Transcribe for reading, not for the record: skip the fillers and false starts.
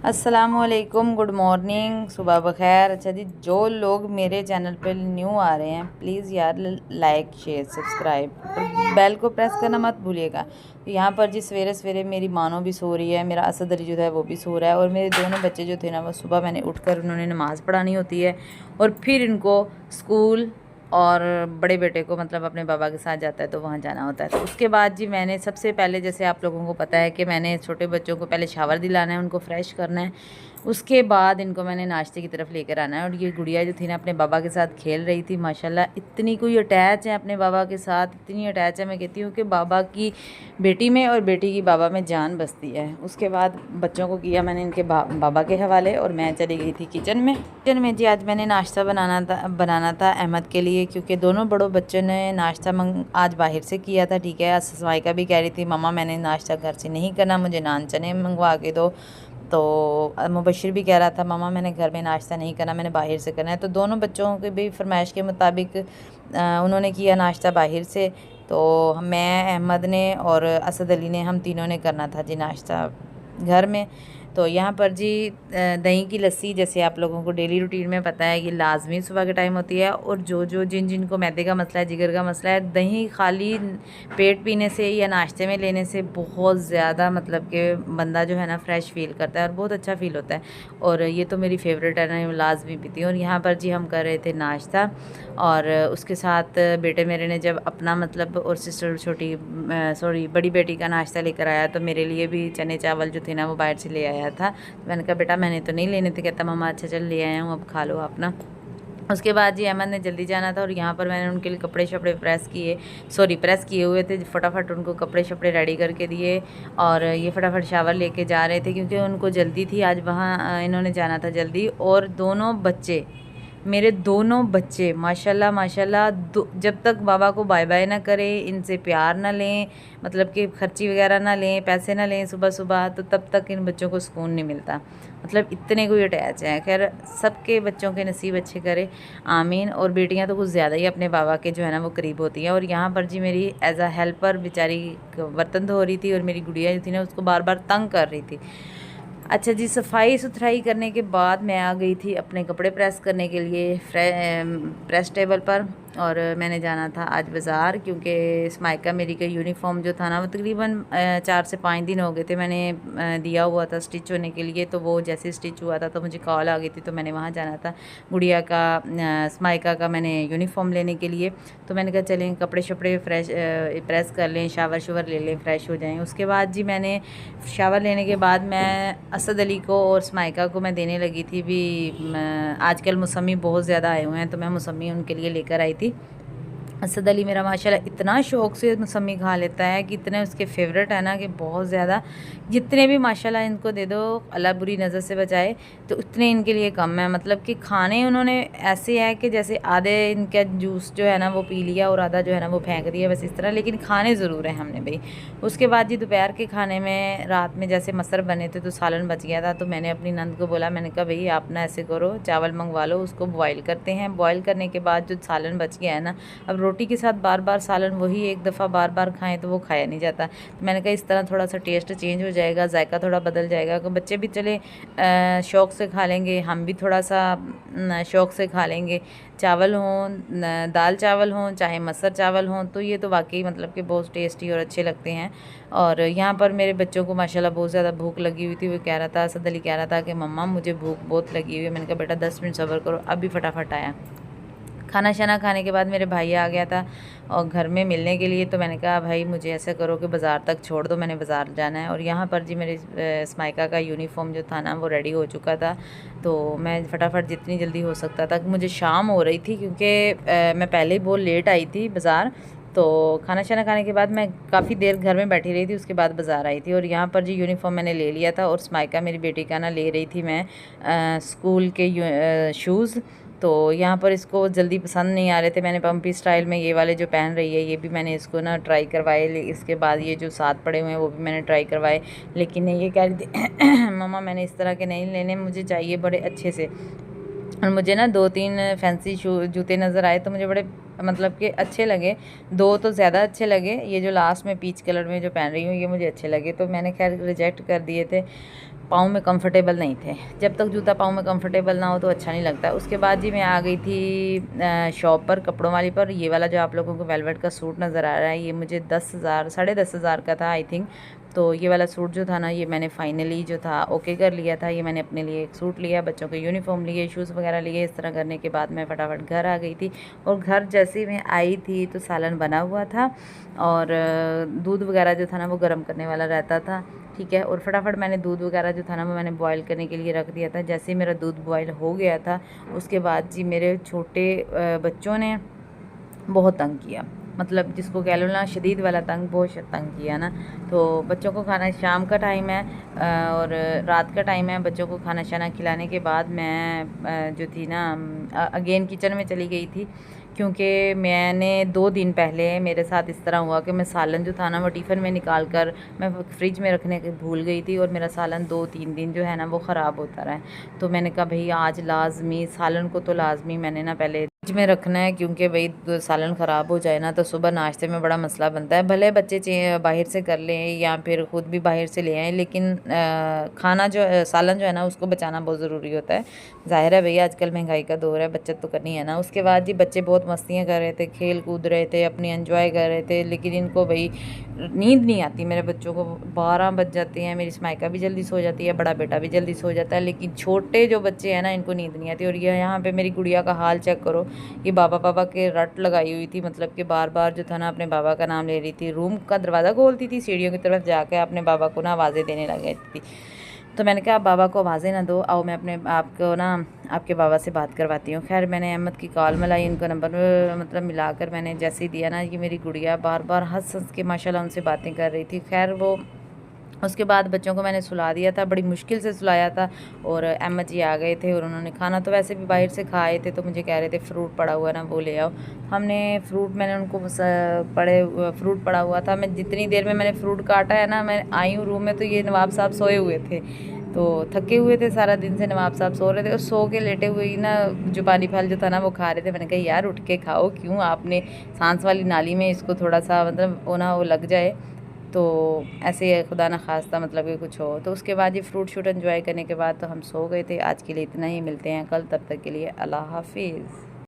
अस्सलामुअलैकुम, good morning, सुबह बखैर। अच्छा जी, जो लोग मेरे चैनल पर न्यू आ रहे हैं प्लीज़ यार लाइक शेयर सब्सक्राइब और बेल को प्रेस करना मत भूलिएगा। तो यहाँ पर जी सवेरे सवेरे मेरी मानो भी सो रही है, मेरा असद अली जो है वो भी सो रहा है और मेरे दोनों बच्चे जो थे ना वो सुबह मैंने उठकर उन्होंने नमाज़ पढ़ानी होती है और फिर इनको स्कूल और बड़े बेटे को मतलब अपने बाबा के साथ जाता है तो वहाँ जाना होता है। तो उसके बाद जी मैंने सबसे पहले, जैसे आप लोगों को पता है कि मैंने छोटे बच्चों को पहले शावर दिलाना है, उनको फ्रेश करना है, उसके बाद इनको मैंने नाश्ते की तरफ लेकर आना है। और ये गुड़िया जो थी ना अपने बाबा के साथ खेल रही थी, माशाल्लाह इतनी कोई अटैच है अपने बाबा के साथ, इतनी अटैच है, मैं कहती हूँ कि बाबा की बेटी में और बेटी की बाबा में जान बसती है। उसके बाद बच्चों को किया मैंने इनके बाबा के हवाले और मैं चली गई थी किचन में जी आज मैंने नाश्ता बनाना था अहमद के लिए, क्योंकि दोनों बड़ों बच्चों ने नाश्ता आज बाहर से किया था। ठीक है, सवाइका भी कह रही थी मम्मा मैंने नाश्ता घर से नहीं करना, मुझे नान चने मंगवा के दो। तो मुबशिर भी कह रहा था मम्मा मैंने घर में नाश्ता नहीं करना, मैंने बाहर से करना है। तो दोनों बच्चों के भी फरमाइश के मुताबिक उन्होंने किया नाश्ता बाहर से। तो मैं, अहमद ने और असद अली ने, हम तीनों ने करना था जी नाश्ता घर में। तो यहाँ पर जी दही की लस्सी, जैसे आप लोगों को डेली रूटीन में पता है, ये लाजमी सुबह के टाइम होती है। और जिनको मैदे का मसला है, जिगर का मसला है, दही खाली पेट पीने से या नाश्ते में लेने से बहुत ज़्यादा मतलब कि बंदा जो है ना फ्रेश फील करता है और बहुत अच्छा फील होता है। और ये तो मेरी फेवरेट है ना, लाजमी पीती हूँ। और यहाँ पर जी हम कर रहे थे नाश्ता और उसके साथ बेटे मेरे ने जब अपना मतलब और सिस्टर बड़ी बेटी का नाश्ता लेकर आया तो मेरे लिए भी चने चावल जो थे ना वो बाहर से ले आया था। तो मैंने कहा बेटा मैंने तो नहीं लेने थे, कहता मम्मा अच्छा चल ले आया हूँ, अब खा लो अपना। उसके बाद जी अहमद ने जल्दी जाना था और यहाँ पर मैंने उनके लिए कपड़े शपड़े प्रेस किए हुए थे, फटाफट उनको कपड़े शपड़े रेडी करके दिए। और ये फटाफट शावर लेके जा रहे थे क्योंकि उनको जल्दी थी, आज वहाँ इन्होंने जाना था जल्दी। और मेरे दोनों बच्चे माशाल्लाह माशाल्लाह जब तक बाबा को बाय बाय ना करें, इनसे प्यार ना लें, मतलब कि खर्ची वगैरह ना लें, पैसे ना लें सुबह सुबह, तो तब तक इन बच्चों को सुकून नहीं मिलता। मतलब इतने कोई अटैच हैं। खैर सबके बच्चों के नसीब अच्छे करे, आमीन। और बेटियां तो कुछ ज़्यादा ही अपने बाबा के जो है ना वो करीब होती हैं। और यहाँ पर जी मेरी एज अ हेल्पर बेचारी बर्तन धो रही थी और मेरी गुड़िया जो थी ना उसको बार बार तंग कर रही थी। अच्छा जी, सफाई सुथराई करने के बाद मैं आ गई थी अपने कपड़े प्रेस करने के लिए प्रेस टेबल पर। और मैंने जाना था आज बाज़ार, क्योंकि स्माइका मेरी का यूनिफॉर्म जो था ना वो तकरीबन 4 से 5 दिन हो गए थे मैंने दिया हुआ था स्टिच होने के लिए। तो वो जैसे स्टिच हुआ था तो मुझे कॉल आ गई थी, तो मैंने वहाँ जाना था गुड़िया का स्माइका का मैंने यूनिफॉर्म लेने के लिए। तो मैंने कहा चलें कपड़े शपड़े प्रेस कर लें, शावर ले लें, फ्रेश हो जाएँ। उसके बाद जी मैंने शावर लेने के बाद मैं असद अली को और स्माइका को मैं देने लगी थी भी। आजकल मौसमी बहुत ज़्यादा आए हुए हैं तो मैं मौसमी उनके लिए लेकर आई थी। असद अली मेरा माशाल्लाह इतना शौक़ से मौसमी खा लेता है कि इतने उसके फेवरेट है ना कि बहुत ज़्यादा। जितने भी माशाल्लाह इनको दे दो, अल्लाह बुरी नज़र से बचाए, तो उतने इनके लिए कम है। मतलब कि खाने उन्होंने ऐसे है कि जैसे आधे इनका जूस जो है ना वो पी लिया और आधा जो है ना वो फेंक दिया, बस इस तरह। लेकिन खाने ज़रूर हैं हमने भाई। उसके बाद जी दोपहर के खाने में रात में जैसे मसर बने थे तो सालन बच गया था, तो मैंने अपनी नंद को बोला, मैंने कहा भाई आप ना ऐसे करो, चावल मंगवा लो, उसको बॉयल करते हैं। बॉयल करने के बाद जो सालन बच गया है ना, अब रोटी के साथ बार बार सालन वही एक दफ़ा बार बार खाएं तो वो खाया नहीं जाता। तो मैंने कहा इस तरह थोड़ा सा टेस्ट चेंज हो जाएगा, जायका थोड़ा बदल जाएगा, कि बच्चे भी चले शौक़ से खा लेंगे, हम भी थोड़ा सा शौक़ से खा लेंगे। चावल हों, दाल चावल हों, चाहे मसर चावल हों, तो ये तो वाकई मतलब कि बहुत टेस्टी और अच्छे लगते हैं। और यहाँ पर मेरे बच्चों को माशाल्लाह बहुत ज़्यादा भूख लगी हुई थी। वो कह रहा था, असद अली कह रहा था कि मम्मा मुझे भूख बहुत लगी हुई है। मैंने कहा बेटा 10 मिनट सब्र करो, अभी फटाफट आया। खाना शाना खाने के बाद मेरे भाई आ गया था और घर में मिलने के लिए। तो मैंने कहा भाई मुझे ऐसा करो कि बाज़ार तक छोड़ दो, मैंने बाज़ार जाना है। और यहाँ पर जी मेरे स्माइका का यूनिफॉर्म जो था ना वो रेडी हो चुका था। तो मैं फटाफट जितनी जल्दी हो सकता था, मुझे शाम हो रही थी क्योंकि मैं पहले ही बहुत लेट आई थी बाज़ार। तो खाना शाना खाने के बाद मैं काफ़ी देर घर में बैठी रही थी, उसके बाद बाज़ार आई थी। और यहाँ पर जी यूनिफॉर्म मैंने ले लिया था और स्माइका मेरी बेटी का ना ले रही थी मैं स्कूल के शूज़। तो यहाँ पर इसको जल्दी पसंद नहीं आ रहे थे। मैंने पम्पी स्टाइल में ये वाले जो पहन रही है ये भी मैंने इसको ना ट्राई करवाए। इसके बाद ये जो साथ पड़े हुए हैं वो भी मैंने ट्राई करवाए, लेकिन ये कह रही थी मम्मा मैंने इस तरह के नहीं लेने, मुझे चाहिए बड़े अच्छे से। और मुझे ना 2-3 फैंसी जूते नज़र आए तो मुझे बड़े मतलब कि अच्छे लगे, 2 तो ज़्यादा अच्छे लगे। ये जो लास्ट में पीच कलर में जो पहन रही हूँ ये मुझे अच्छे लगे, तो मैंने खैर रिजेक्ट कर दिए थे। पाँव में कंफर्टेबल नहीं थे। जब तक जूता पाँव में कंफर्टेबल ना हो तो अच्छा नहीं लगता। उसके बाद जी मैं आ गई थी शॉप पर, कपड़ों वाली पर। ये वाला जो आप लोगों को वेलवेट का सूट नज़र आ रहा है, ये मुझे 10,000 10,500 का था आई थिंक। तो ये वाला सूट जो था ना, ये मैंने फाइनली जो था ओके कर लिया था। ये मैंने अपने लिए एक सूट लिया, बच्चों के यूनिफॉर्म लिए, शूज़ वगैरह लिए। इस तरह करने के बाद मैं फटाफट घर आ गई थी। और घर जैसे ही मैं आई थी तो सालन बना हुआ था और दूध वगैरह जो था ना वो गर्म करने वाला रहता था, ठीक है। और फटाफट मैंने दूध वगैरह जो था ना वो मैंने बॉईल करने के लिए रख दिया था। जैसे ही मेरा दूध बॉईल हो गया था, उसके बाद जी मेरे छोटे बच्चों ने बहुत तंग किया, मतलब जिसको कह लो ना शदीद वाला तंग, बहुत तंग किया ना। तो बच्चों को खाना, शाम का टाइम है और रात का टाइम है, बच्चों को खाना शाना खिलाने के बाद मैं जो थी ना अगेन किचन में चली गई थी। क्योंकि मैंने 2 दिन पहले मेरे साथ इस तरह हुआ कि मैं सालन जो था ना वो टिफ़िन में निकाल कर मैं फ्रिज में रखने के भूल गई थी और मेरा सालन 2-3 दिन जो है ना वो ख़राब होता रहा है। तो मैंने कहा भाई आज लाजमी सालन को तो लाजमी मैंने ना पहले फ्रिज में रखना है, क्योंकि भाई सालन ख़राब हो जाए ना तो सुबह नाश्ते में बड़ा मसला बनता है। भले बच्चे बाहर से कर लें या फिर ख़ुद भी बाहर से ले आएँ, लेकिन खाना जो सालन जो है ना उसको बचाना बहुत ज़रूरी होता है। ज़ाहिर है भैया आजकल महंगाई का दौर है, बचत तो करनी है ना। उसके बाद जी बच्चे बहुत मस्तियाँ कर रहे थे, खेल कूद रहे थे, अपनी एंजॉय कर रहे थे, लेकिन इनको भाई नींद नहीं आती। मेरे बच्चों को 12 बज जाते हैं, मेरी स्माइका भी जल्दी सो जाती है, बड़ा बेटा भी जल्दी सो जाता है, लेकिन छोटे जो बच्चे हैं ना इनको नींद नहीं आती। और ये यहाँ पे मेरी गुड़िया का हाल चेक करो, ये बाबा पापा के रट लगाई हुई थी, मतलब कि बार बार जो था ना अपने बाबा का नाम ले रही थी। रूम का दरवाज़ा खोलती थी, सीढ़ियों की तरफ जाकर अपने बाबा को ना आवाज़ें देने लग गई थी। तो मैंने कहा आप बाबा को आवाज़ें ना दो, आओ मैं अपने आपको ना आपके बाबा से बात करवाती हूँ। खैर मैंने अहमद की कॉल मिलाई, इनका नंबर मतलब मिलाकर मैंने जैसे ही दिया ना, ये मेरी गुड़िया बार बार हंस हंस के माशाल्लाह उनसे बातें कर रही थी। खैर वो उसके बाद बच्चों को मैंने सुला दिया था, बड़ी मुश्किल से सुलाया था। और अहमद जी आ गए थे और उन्होंने खाना तो वैसे भी बाहर से खाए थे, तो मुझे कह रहे थे फ्रूट पड़ा हुआ है ना वो ले आओ। हमने फ्रूट, मैंने उनको फ्रूट पड़ा हुआ था। मैं जितनी देर में मैंने फ्रूट काटा है ना, मैं आई हूँ रूम में तो ये नवाब साहब सोए हुए थे, तो थके हुए थे सारा दिन से। नवाब साहब सो रहे थे और सो के लेटे हुए ही ना जो पानी फल जो था ना वो खा रहे थे। मैंने कहा यार उठ के खाओ, क्यों आपने सांस वाली नाली में इसको थोड़ा सा मतलब वो लग जाए, तो ऐसे खुदा ना खास्ता मतलब कि कुछ हो। तो उसके बाद ये फ्रूट शूट एंजॉय करने के बाद तो हम सो गए थे। आज के लिए इतना ही, मिलते हैं कल, तब तक के लिए अल्लाह हाफिज़।